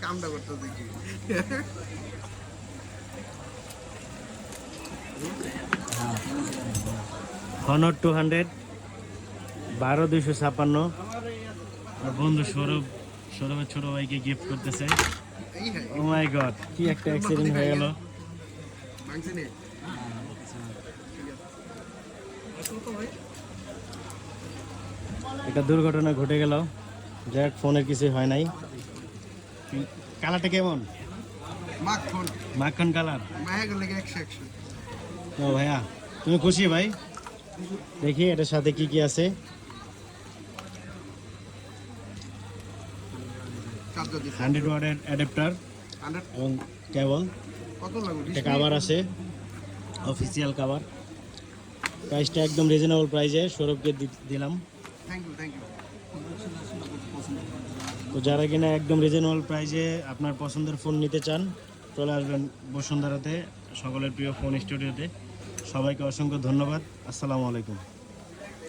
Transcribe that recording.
কামটা করতে দেখি Honor 200 12,256 আর বন্ধু সৌরভের ছোট ভাইকে গিফট করতেছে। ও মাই গড, কি একটা অ্যাক্সিডেন্ট হয়ে গেল। একটা দুর্ঘটনা ঘটে গেল, যাক ফোনের কিছু হয় নাই। কালারটা কেমন? মাখন কালার। ও ভাইয়া, তুমি খুশি ভাই? দেখি এটার সাথে কি কি আছে। 100 ওয়াটের অ্যাডাপ্টার এবং কেবল, একটা কাভার আছে, অফিসিয়াল কাভার। প্রাইসটা একদম রিজনেবল প্রাইসে সৌরভকে দিলাম। তো যারা কিনা একদম রিজনেবল প্রাইসে আপনার পছন্দের ফোন নিতে চান, চলে আসবেন বসুন্ধরাতে, সকলের প্রিয় ফোন স্টুডিওতে। সবাইকে অসংখ্য ধন্যবাদ। আসসালামু আলাইকুম।